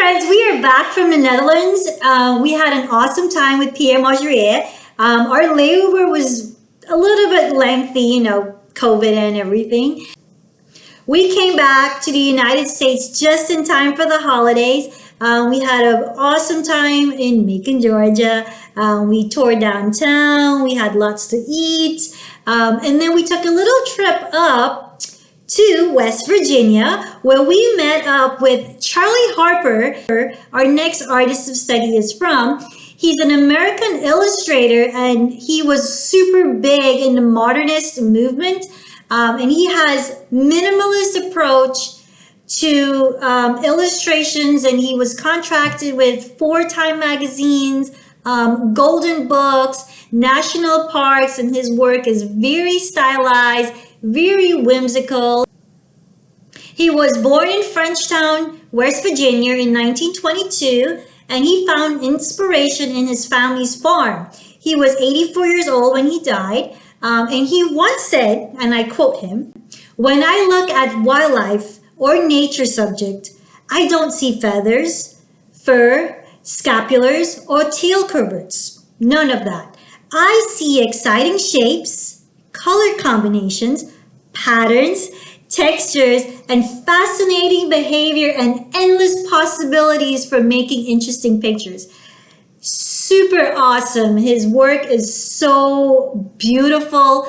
Friends, we are back from the Netherlands. We had an awesome time with Pierre Marjorie. Our layover was a little bit lengthy, you know, COVID and everything. We came back to the United States just in time for the holidays. We had an awesome time in Macon, Georgia. We toured downtown. We had lots to eat. And then we took a little trip up to West Virginia, where we met up with Charley Harper. Our next artist of study is from. He's an American illustrator, and he was super big in the modernist movement. And he has minimalist approach to illustrations, and he was contracted with 4 Time magazines, Golden Books, national parks, and his work is very stylized, very whimsical. He was born in Frenchtown, West Virginia in 1922, and he found inspiration in his family's farm. He was 84 years old when he died, and he once said, and I quote him, "When I look at wildlife or nature subject, I don't see feathers, fur, scapulars, or tail coverts. None of that. I see exciting shapes, color combinations, patterns, textures, and fascinating behavior and endless possibilities for making interesting pictures." Super awesome. His work is so beautiful.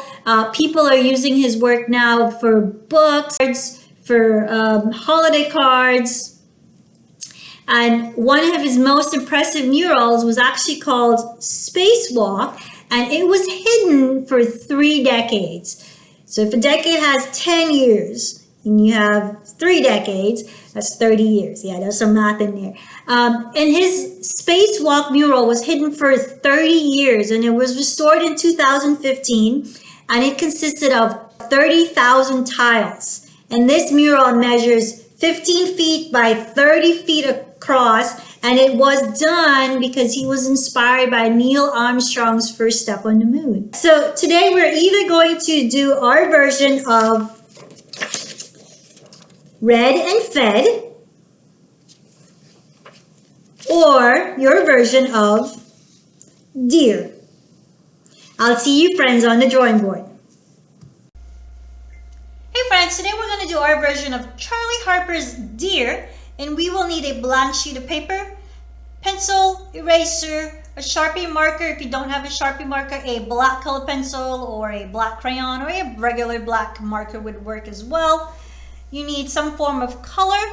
People are using his work now for books, for holiday cards. And one of his most impressive murals was actually called Spacewalk, and it was hidden for 3 decades. So if a decade has 10 years and you have 3 decades, that's 30 years. Yeah, there's some math in there. And his Spacewalk mural was hidden for 30 years, and it was restored in 2015, and it consisted of 30,000 tiles. And this mural measures 15 feet by 30 feet across, and it was done because he was inspired by Neil Armstrong's first step on the moon. So today we're either going to do our version of Read and Fed, or your version of Deer. I'll see you friends on the drawing board. Hey friends, today we're going to do our version of Charley Harper's Deer, and we will need a blank sheet of paper, pencil, eraser, a Sharpie marker. If you don't have a Sharpie marker, a black color pencil or a black crayon or a regular black marker would work as well. You need some form of color.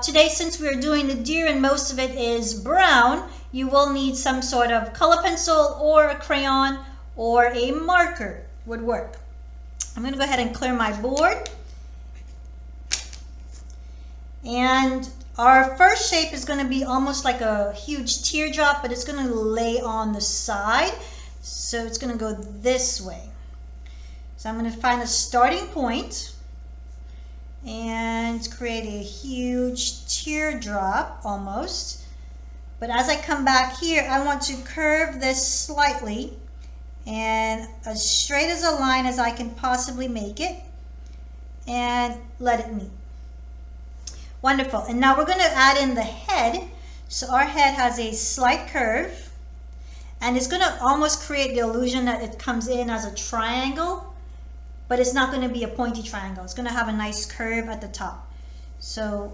Today, since we're doing the deer and most of it is brown, you will need some sort of color pencil or a crayon or a marker would work. I'm going to go ahead and clear my board. And our first shape is going to be almost like a huge teardrop, but it's going to lay on the side. So it's going to go this way. So I'm going to find a starting point and create a huge teardrop almost. But as I come back here, I want to curve this slightly and as straight as a line as I can possibly make it, and let it meet. Wonderful. And now we're going to add in the head. So our head has a slight curve, and it's going to almost create the illusion that it comes in as a triangle, but it's not going to be a pointy triangle. It's going to have a nice curve at the top. So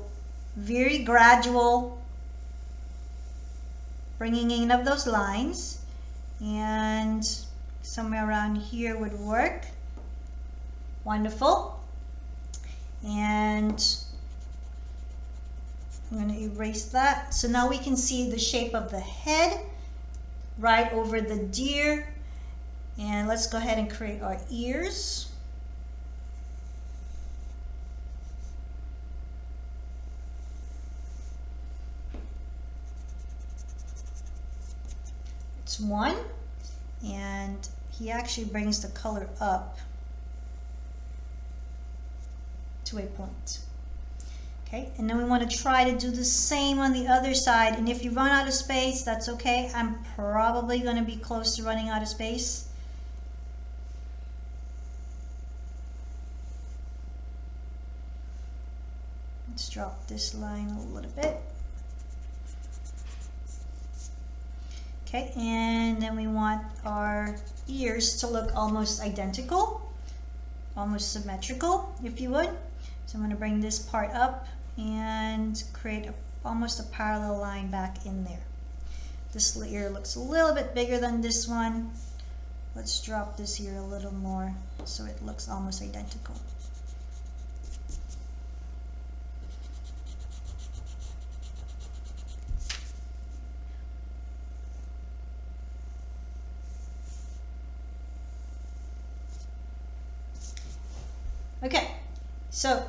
very gradual bringing in of those lines, and somewhere around here would work. Wonderful. And I'm going to erase that. So now we can see the shape of the head right over the deer. And let's go ahead and create our ears. It's 1, and he actually brings the color up to a point. Okay, and then we want to try to do the same on the other side, and if you run out of space, that's okay. I'm probably going to be close to running out of space. Let's drop this line a little bit. Okay, and then we want our ears to look almost identical, almost symmetrical, if you would. So I'm going to bring this part up and create almost a parallel line back in there. This ear looks a little bit bigger than this one. Let's drop this ear a little more so it looks almost identical. Okay, so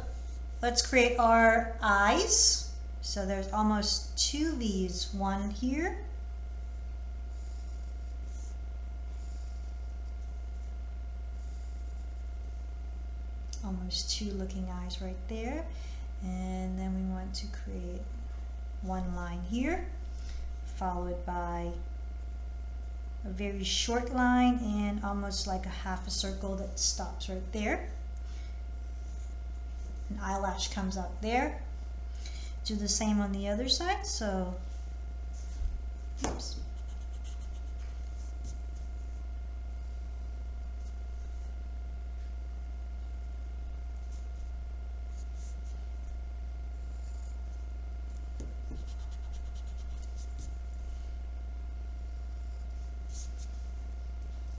let's create our eyes. So there's almost two V's, one here, almost two looking eyes right there, and then we want to create one line here, followed by a very short line and almost like a half a circle that stops right there. An eyelash comes out there. Do the same on the other side. So, oops.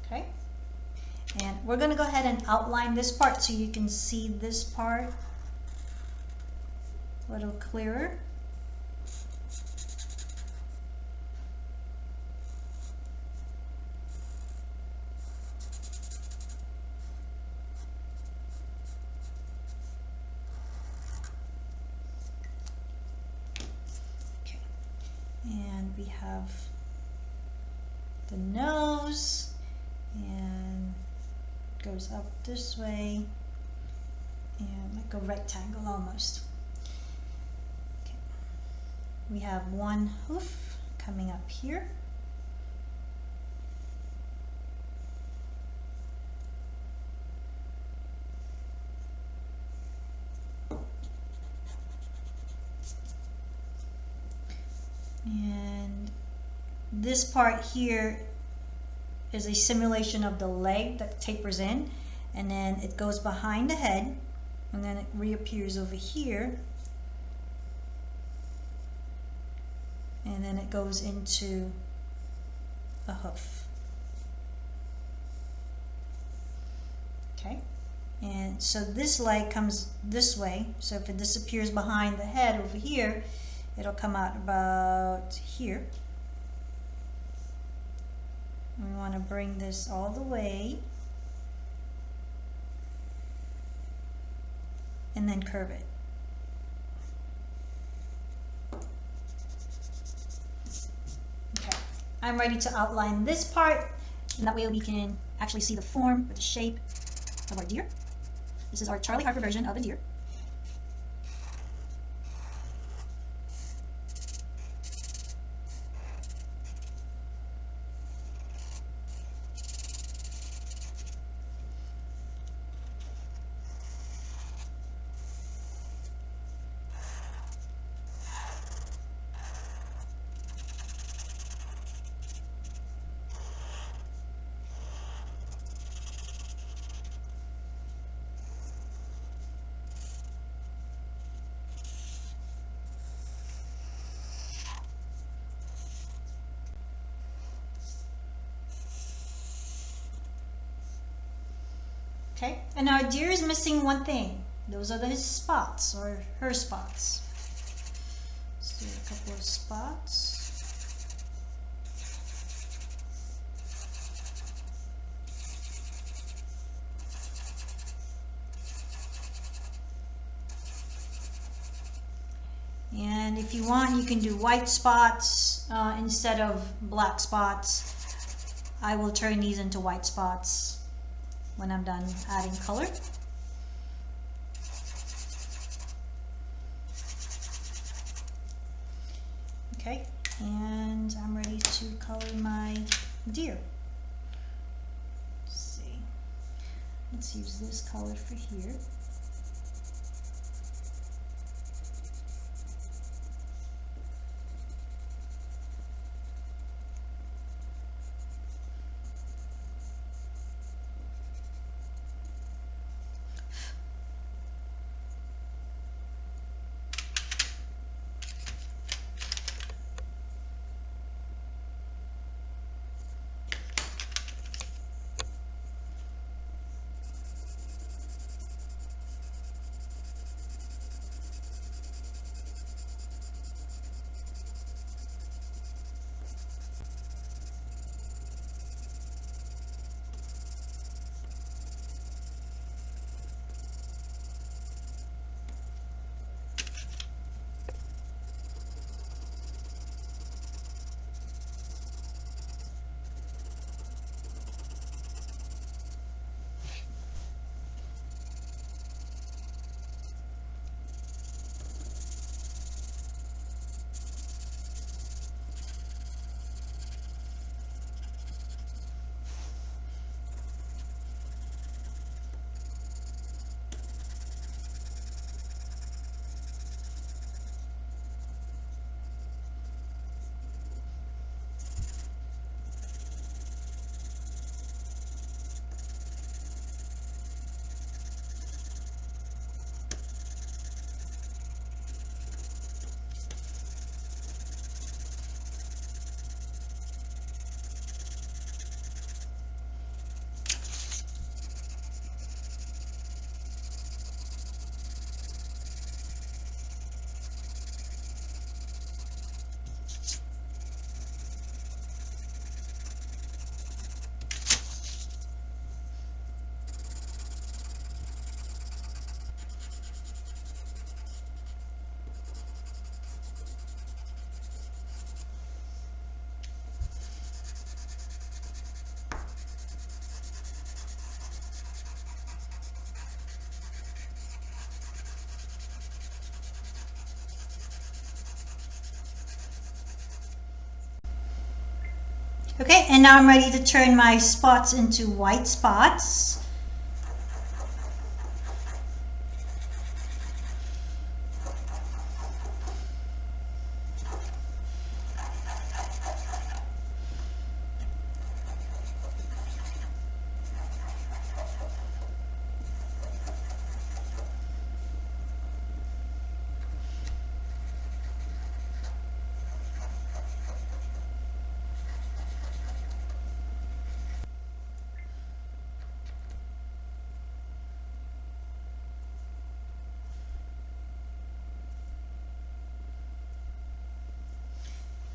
Okay. And we're going to go ahead and outline this part so you can see this part a little clearer. Okay. And we have the nose, and goes up this way and like a rectangle almost. Okay. We have one hoof coming up here. And this part here is a simulation of the leg that tapers in, and then it goes behind the head, and then it reappears over here, and then it goes into a hoof. Okay, and so this leg comes this way, so if it disappears behind the head over here, it'll come out about here. We want to bring this all the way and then curve it. Okay, I'm ready to outline this part, and that way we can actually see the form or the shape of our deer. This is our Charley Harper version of a deer. Okay, and our deer is missing one thing. Those are his spots, or her spots. Let's do a couple of spots. And if you want, you can do white spots instead of black spots. I will turn these into white spots when I'm done adding color. Okay, and I'm ready to color my deer. Let's see. Let's use this color for here. Okay, and now I'm ready to turn my spots into white spots.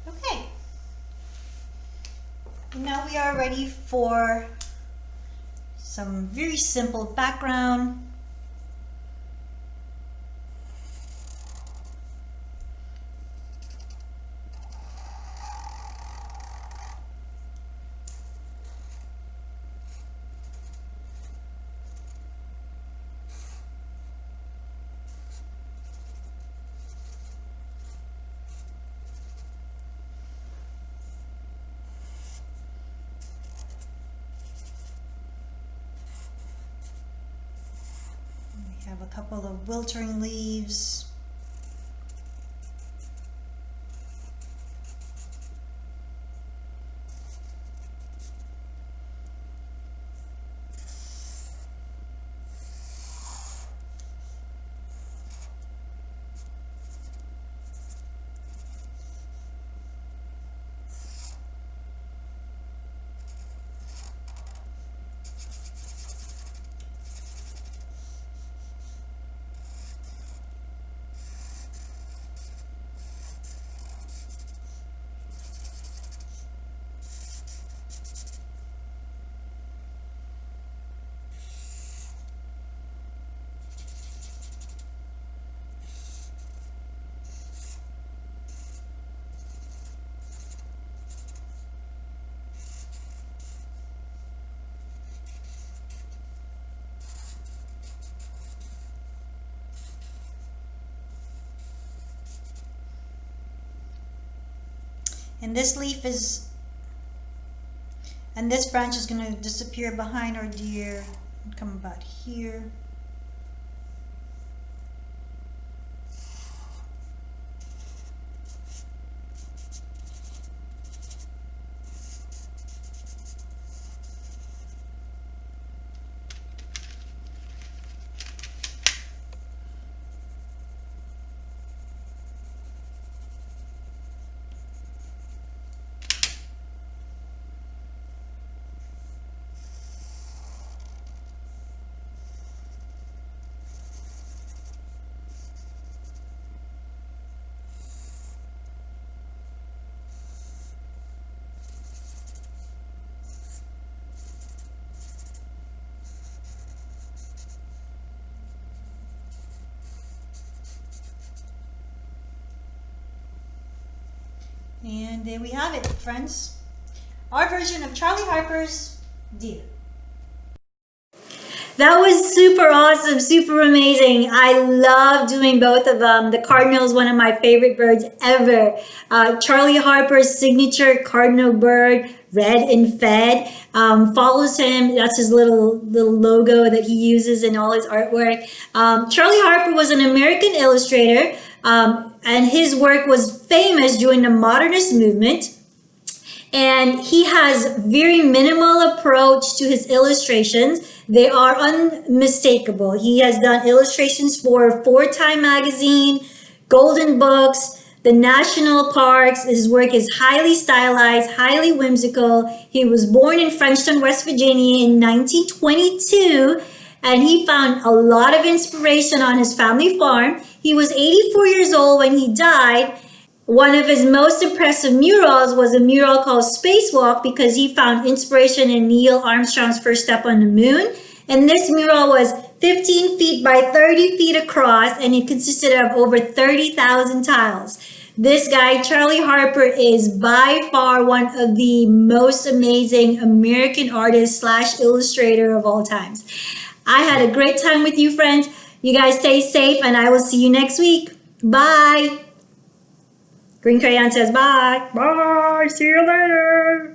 Okay, now we are ready for some very simple background. We have a couple of wilting leaves. And this leaf is, and this branch is going to disappear behind our deer and come about here. And there we have it, friends. Our version of Charley Harper's Deer. That was super awesome, super amazing. I love doing both of them. The cardinal is one of my favorite birds ever. Charley Harper's signature cardinal bird, red and fed, follows him. That's his little logo that he uses in all his artwork. Charley Harper was an American illustrator, and his work was famous during the modernist movement. And he has very minimal approach to his illustrations. They are unmistakable. He has done illustrations for Time magazine, Golden Books, the national parks. His work is highly stylized, highly whimsical. He was born in Frenchtown, West Virginia in 1922, and he found a lot of inspiration on his family farm. He was 84 years old when he died. One of his most impressive murals was a mural called Spacewalk because he found inspiration in Neil Armstrong's first step on the moon. And this mural was 15 feet by 30 feet across, and it consisted of over 30,000 tiles. This guy, Charley Harper, is by far one of the most amazing American artists / illustrator of all times. I had a great time with you, friends. You guys stay safe, and I will see you next week. Bye. Green Crayon says bye. Bye. See you later.